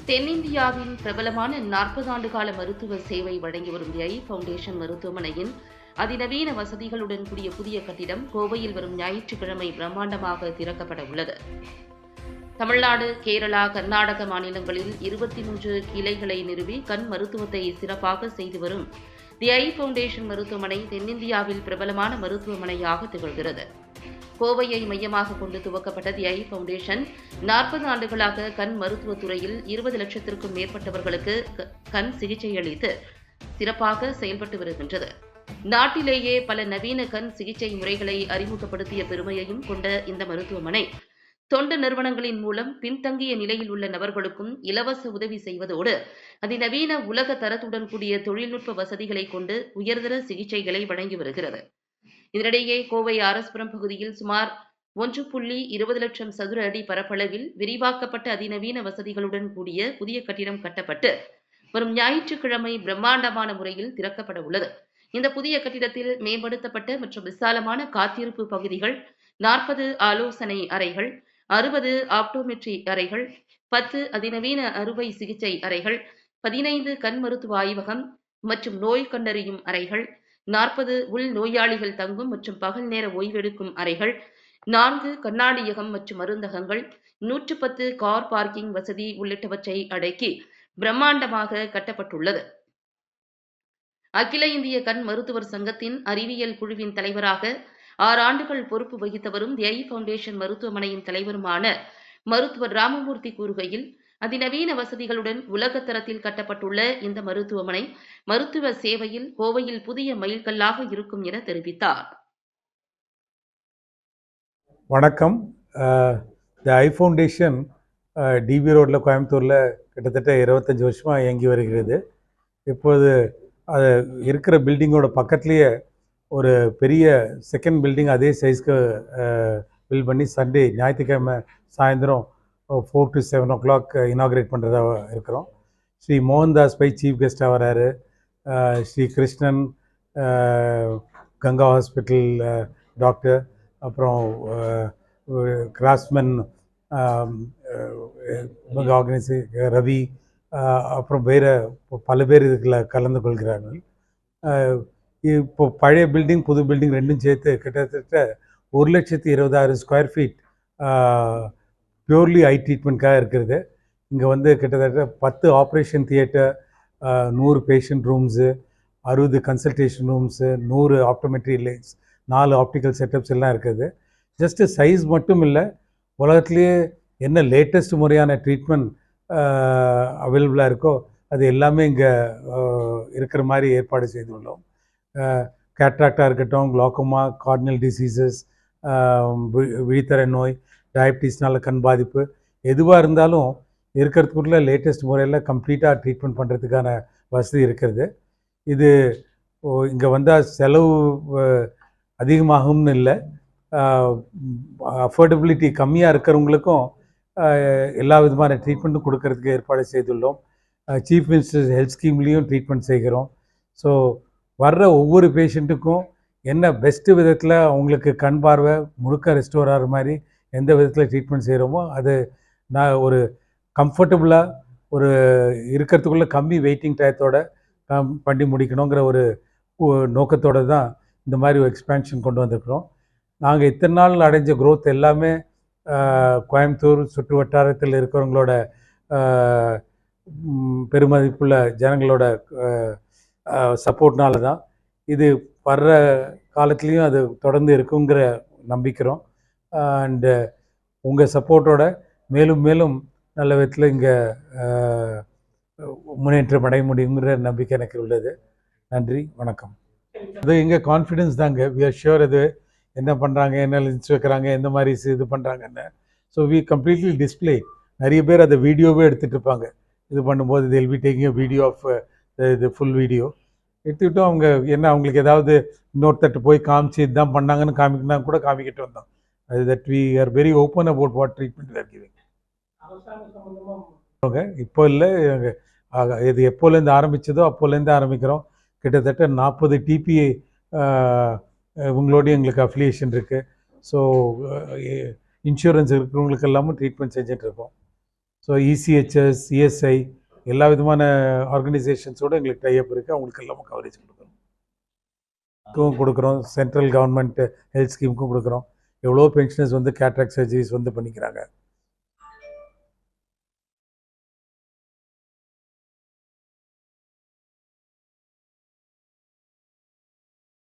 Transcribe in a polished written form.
தென்னிந்தியாவின் பிரபலமான 40 ஆண்டு கால மருத்துவ சேவை வழங்கி வரும் தி ஐ ஃபவுண்டேஷன் மருத்துவமனையின் அதிநவீன வசதிகளுடன் கூடிய புதிய கட்டிடம் கோவையில் வரும் ஞாயிற்றுக்கிழமை பிரம்மாண்டமாக திறக்கப்பட உள்ளது. தமிழ்நாடு, கேரளா, கர்நாடக மாநிலங்களில் 23 கிளைகளை நிறுவி கண் மருத்துவத்தை சிறப்பாக செய்து வரும் தி ஐ ஃபவுண்டேஷன் மருத்துவமனை தென்னிந்தியாவில் பிரபலமான மருத்துவமனையாக திகழ்கிறது. கோவையை மையமாக கொண்டு துவக்கப்பட்ட தி ஐ ஃபவுண்டேஷன் 40 ஆண்டுகளாக கண் மருத்துவத்துறையில் 20 லட்சத்திற்கும் மேற்பட்டவர்களுக்கு கண் சிகிச்சை அளித்து சிறப்பாக செயல்பட்டு வருகின்றது. நாட்டிலேயே பல நவீன கண் சிகிச்சை முறைகளை அறிமுகப்படுத்திய பெருமையையும் கொண்ட இந்த மருத்துவமனை தொண்டு நிறுவனங்களின் மூலம் பின்தங்கிய நிலையில் உள்ள நபர்களுக்கும் இலவச உதவி செய்வதோடு அதிநவீன உலக தரத்துடன் கூடிய தொழில்நுட்ப வசதிகளை கொண்டு உயர்தர சிகிச்சைகளை வழங்கி வருகிறது. இதனிடையே கோவை ஆர்எஸ்புரம் பகுதியில் சுமார் 1.20 லட்சம் சதுர அடி பரப்பளவில் விரிவாக்கப்பட்ட அதிநவீன வசதிகளுடன் கூடிய புதிய கட்டிடம் கட்டப்பட்டு வரும் ஞாயிற்றுக்கிழமை பிரம்மாண்டமான முறையில் திறக்கப்பட உள்ளது. இந்த புதிய கட்டிடத்தில் மேம்படுத்தப்பட்ட மற்றும் விசாலமான காத்திருப்பு பகுதிகள், 40 ஆலோசனை அறைகள், 60 ஆப்டோமெட்ரி அறைகள், 10 அதிநவீன அறுவை சிகிச்சை அறைகள், 15 கண் மருத்துவ ஆய்வகம் மற்றும் நோய் கண்டறியும் அறைகள், 40 உள் நோயாளிகள் தங்கும் மற்றும் பகல் நேர ஓய்வெடுக்கும் அறைகள், 4 கண்ணாடியகம் மற்றும் மருந்தகங்கள், 110 கார் பார்க்கிங் வசதி உள்ளிட்டவற்றை அடக்கி பிரம்மாண்டமாக கட்டப்பட்டுள்ளது. அகில இந்திய கண் மருத்துவர் சங்கத்தின் அறிவியல் குழுவின் தலைவராக 6 ஆண்டுகள் பொறுப்பு வகித்து வரும் தி ஐ ஃபவுண்டேஷன் மருத்துவமனையின் தலைவருமான மருத்துவர் ராமமூர்த்தி கூறுகையில், அதிநவீன வசதிகளுடன் உலகத்தரத்தில் கட்டப்பட்டுள்ள இந்த மருத்துவமனை மருத்துவ சேவையில் கோவையில் புதிய மைல்கல்லாக இருக்கும் என தெரிவித்தார். வணக்கம். தி ஐ ஃபவுண்டேஷன் டிபி ரோட்டில் கோயம்புத்தூரில் கிட்டத்தட்ட 25 வருஷமாக இயங்கி வருகிறது. இப்போது அது இருக்கிற பில்டிங்கோட பக்கத்துலேயே ஒரு பெரிய செகண்ட் பில்டிங் அதே சைஸ்க்கு பில்ட் பண்ணி சண்டே ஞாயிற்றுக்கிழமை சாயந்தரம் 4 to 7 o'clock இனாக்ரேட் பண்ணுறதா இருக்கிறோம். ஸ்ரீ மோகன்தாஸ் பை சீஃப் கெஸ்ட்டாக வராரு. ஸ்ரீ கிருஷ்ணன், கங்கா ஹாஸ்பிட்டல் டாக்டர், அப்புறம் கிராஸ்மேன் ஆர்கனைசே ரவி, அப்புறம் வேறு பல பேர் இதில் கலந்து கொள்கிறார்கள். இப்போ பழைய பில்டிங் புது பில்டிங் ரெண்டும் சேர்த்து கிட்டத்தட்ட 1,20,000 ஸ்கொயர் ஃபீட் பியூர்லி ஐ ட்ரீட்மெண்ட்காக இருக்கிறது. இங்கே வந்து கிட்டத்தட்ட 10 operation theatre, 100 patient rooms, 60 consultation rooms, 100 optometry lights, 4 optical setups எல்லாம் இருக்குது. ஜஸ்ட்டு சைஸ் மட்டும் இல்லை, உலகத்துலேயே என்ன லேட்டஸ்ட் முறையான ட்ரீட்மெண்ட் அவைலபிளாக இருக்கோ அது எல்லாமே இங்கே இருக்கிற மாதிரி ஏற்பாடு செய்துள்ளோம். கேட்ராக்டாக இருக்கட்டும், குளோக்கோமா, கார்டினல் டிசீசஸ், விழித்திரை நோய், டயபிட்டிஸ்னால கண் பாதிப்பு, எதுவாக இருந்தாலும் இருக்கிறதுக்குள்ள லேட்டஸ்ட் முறையில் கம்ப்ளீட்டாக ட்ரீட்மெண்ட் பண்ணுறதுக்கான வசதி இருக்கிறது. இது இங்கே வந்தால் செலவு அதிகமாகும்னு இல்லை, அஃபோர்டபிலிட்டி கம்மியாக இருக்கிறவங்களுக்கும் எல்லா விதமான ட்ரீட்மெண்ட்டும் கொடுக்கறதுக்கு ஏற்பாடு செய்துள்ளோம். சீஃப் மினிஸ்டர் ஹெல்த் ஸ்கீம்லேயும் ட்ரீட்மெண்ட் செய்கிறோம். ஸோ வர்ற ஒவ்வொரு பேஷண்ட்டுக்கும் என்ன பெஸ்ட்டு விதத்தில் அவங்களுக்கு கண் பார்வை முழுக்க ரெஸ்டோர் ஆகிற மாதிரி எந்த விதத்தில் ட்ரீட்மெண்ட் செய்கிறோமோ அது நான் ஒரு கம்ஃபர்டபுளாக ஒரு இருக்கிறதுக்குள்ளே கம்மி வெயிட்டிங் டயத்தோடு பண்ணி முடிக்கணுங்கிற ஒரு நோக்கத்தோடு தான் இந்த மாதிரி ஒரு எக்ஸ்பேன்ஷன் கொண்டு வந்திருக்கிறோம். நாங்கள் இத்தனை நாள் அடைஞ்ச க்ரோத் எல்லாமே கோயம்புத்தூர் சுற்று வட்டாரத்தில் இருக்கிறவங்களோட பெருமதிப்புள்ள ஜனங்களோட சப்போர்ட்னால தான். இது வர்ற காலத்துலேயும் அது தொடர்ந்து இருக்குங்கிற நம்பிக்கிறோம். அண்டு உங்கள் சப்போர்ட்டோட மேலும் மேலும் நல்ல விதத்தில் இங்கே முன்னேற்றம் அடைய முடியுங்கிற நம்பிக்கை எனக்கு உள்ளது. நன்றி, வணக்கம். அது எங்கள் கான்ஃபிடென்ஸ் தாங்க. வி ஆர் ஷுர் அது என்ன பண்ணுறாங்க, என்ன லிஸ்ட் வைக்கிறாங்க, எந்த மாதிரி இது பண்ணுறாங்கன்னு. So we completely display. நிறைய பேர் அதை வீடியோவே எடுத்துகிட்டு இருப்பாங்க. இது பண்ணும்போது they'll be taking video of இது ஃபுல் வீடியோ எடுத்துக்கிட்டு அவங்க என்ன அவங்களுக்கு ஏதாவது இன்னொருத்தட்டு போய் காமிச்சு இதுதான் பண்ணாங்கன்னு காமிக்கினா கூட காமிக்கிட்டு வந்தோம். அது that we are very open about what treatment are giving. இப்போ இல்லை, இது எப்போலேருந்து ஆரம்பித்ததோ அப்போலேருந்து ஆரம்பிக்கிறோம். கிட்டத்தட்ட 40 டிபிஐ இவங்களோடய எங்களுக்கு அஃபிலியேஷன் இருக்குது. ஸோ இன்சூரன்ஸ் இருக்கிறவங்களுக்கு எல்லாமும் ட்ரீட்மெண்ட் செஞ்சிட்ருக்கோம். ஸோ இசிஹெச்எஸ், இஎஸ்ஐ எல்லா விதமான ஆர்கனைசேஷன்ஸோடு எங்களுக்கு டைப் இருக்குது. அவங்களுக்கு எல்லாமே கவரேஜ் கொடுக்குறோம். சென்ட்ரல் கவர்மெண்ட் ஹெல்த் ஸ்கீமுக்கும் கொடுக்குறோம். எவ்வளோ பென்ஷனர்ஸ் வந்து கேட்ராக்ட் சர்ஜரிஸ் வந்து பண்ணிக்கிறாங்க.